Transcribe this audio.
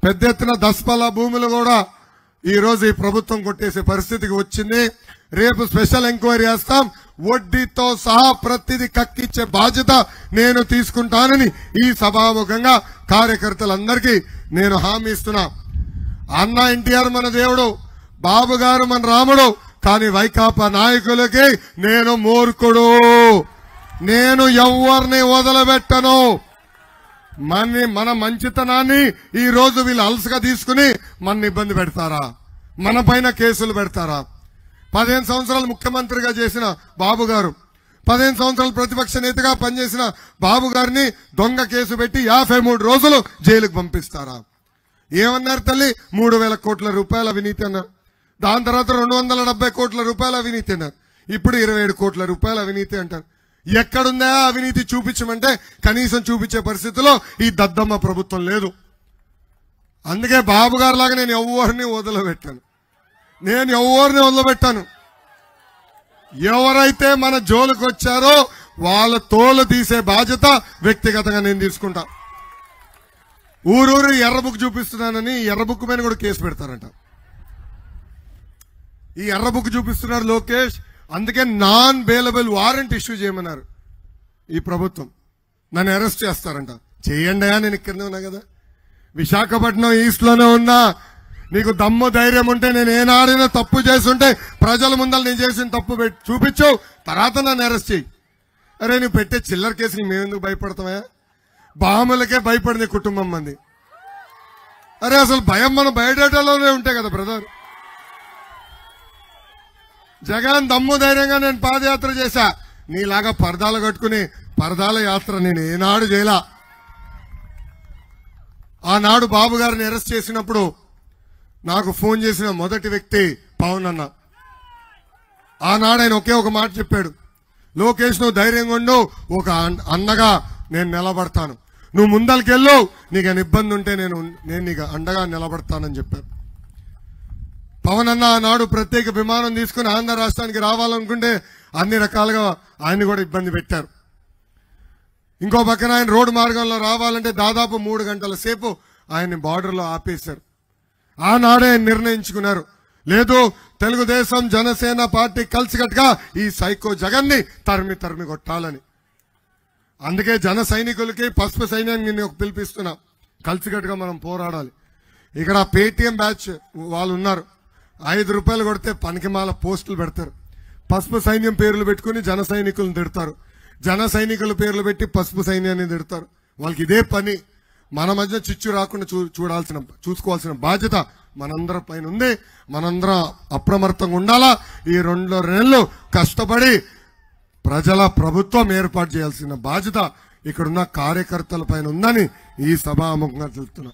పెద్ద ఎత్తున దస్పల భూములు కూడా ఈ రోజు ఈ ప్రభుత్వం కొట్టేసే పరిస్థితికి వచ్చింది. రేపు స్పెషల్ ఎంక్వైరీ చేస్తాం. వడ్డీతో సహా ప్రతిదీ కక్కిచ్చే బాధ్యత నేను తీసుకుంటానని ఈ సభాముఖంగా కార్యకర్తలందరికీ నేను హామీ ఇస్తున్నా. అన్న ఎన్టీఆర్ మన దేవుడు, బాబు గారు మన రాముడు. కానీ వైకాపా నాయకులకి నేను మూర్ఖుడు. నేను ఎవరిని వదలబెట్టను. మన మంచితనాన్ని ఈ రోజు వీళ్ళు అలసగా తీసుకుని మన ఇబ్బంది పెడతారా? మన పైన కేసులు పెడతారా? 15 సంవత్సరాలు ముఖ్యమంత్రిగా చేసిన బాబు గారు, 15 సంవత్సరాలు ప్రతిపక్ష నేతగా పనిచేసిన బాబు గారిని దొంగ కేసు పెట్టి 53 రోజులు జైలుకు పంపిస్తారా? ఏమన్నారు తల్లి? 3,000 కోట్ల రూపాయల అవినీతి అన్నారు. దాని తర్వాత 270 కోట్ల రూపాయల అవినీతి అన్నారు. ఇప్పుడు 27 కోట్ల రూపాయల అవినీతి అంటారు. ఎక్కడుందా అవినీతి చూపించమంటే కనీసం చూపించే పరిస్థితిలో ఈ దద్దమ్మ ప్రభుత్వం లేదు. అందుకే బాబు గారు లాగా నేను ఎవరిని వదిలిపెట్టాను. ఎవరైతే మన జోలికి వచ్చారో వాళ్ళ తోలు తీసే బాధ్యత వ్యక్తిగతంగా నేను తీసుకుంటా. ఊరూరు ఎర్ర బుక్ చూపిస్తున్నానని ఎర్ర బుక్ మీద కూడా కేసు పెడతారంట. ఈ ఎర్ర బుక్ చూపిస్తున్నారు లోకేష్. అందుకే నాన్ బెయిలబుల్ వారెంట్ ఇష్యూ చేయమన్నారు ఈ ప్రభుత్వం. నన్ను అరెస్ట్ చేస్తారంట. చేయండి, నేను ఇక్కడనే ఉన్నా కదా, విశాఖపట్నం ఈస్ట్ లోనే ఉన్నా. నీకు దమ్ము ధైర్యం ఉంటే నేను ఏనాడైనా తప్పు చేస్తుంటే ప్రజల ముందర నేను చేసిన తప్పు చూపించు, తర్వాత నన్ను అరెస్ట్ చేయి. అరే నువ్వు పెట్టే చిల్లర కేసుకి మేమెందుకు భయపడతామా? బాములకే భయపడింది కుటుంబం మంది. అరే అసలు భయం మనం బయటలోనే ఉంటాయి కదా బ్రదర్. జగన్ దమ్ము ధైర్యంగా నేను పాదయాత్ర చేశా. నీలాగా పరదాలు కట్టుకుని పరదాల యాత్ర నేను ఏనాడు చేయలా. ఆనాడు బాబు గారిని అరెస్ట్ చేసినప్పుడు నాకు ఫోన్ చేసిన మొదటి వ్యక్తి పవన్ అన్న. ఆనాడు ఆయన ఒకే ఒక మాట చెప్పాడు, లోకేష్ నువ్వు ధైర్యంగా ఉండు, ఒక అన్నగా నేను నిలబడతాను, నువ్వు ముందరికెళ్ళు, నీకు ఇబ్బంది ఉంటే నేను నీకు అండగా నిలబడతానని చెప్పాను. పవన్ అన్న ఆనాడు ప్రత్యేక విమానం తీసుకుని ఆంధ్ర రాష్ట్రానికి రావాలనుకుంటే అన్ని రకాలుగా ఆయన కూడా ఇబ్బంది పెట్టారు. ఇంకో పక్కన ఆయన రోడ్డు మార్గంలో రావాలంటే దాదాపు 3 గంటల సేపు ఆయన్ని బార్డర్లో ఆపేశారు. ఆనాడే నిర్ణయించుకున్నారు, లేదు తెలుగుదేశం జనసేన పార్టీ కలిసికట్టుగా ఈ సైకో జగన్ ని తరిమి కొట్టాలని. అందుకే జన సైనికులకి పసుపు సైన్యాన్ని నేను పిలిపిస్తున్నా, కలిసికట్టుగా మనం పోరాడాలి. ఇక్కడ పేటీఎం బ్యాచ్ వాళ్ళు ఉన్నారు, 5 రూపాయలు కొడితే పనికిమాల పోస్టులు పెడతారు. పసుపు సైన్యం పేర్లు పెట్టుకుని జన సైనికులను తిడతారు, జన సైనికుల పేర్లు పెట్టి పసుపు సైన్యాన్ని తిడతారు. వాళ్ళకి ఇదే పని. మన మధ్య చిచ్చు రాకుండా చూసుకోవాల్సిన బాధ్యత మనందరి పైన ఉంది. మనందరం అప్రమత్తంగా ఉండాలా. ఈ 2 నెలలు కష్టపడి ప్రజల ప్రభుత్వం ఏర్పాటు చేయాల్సిన బాధ్యత ఇక్కడున్న కార్యకర్తల పైన ఉందని ఈ సభాముఖంగా తెలుపుతున్నా.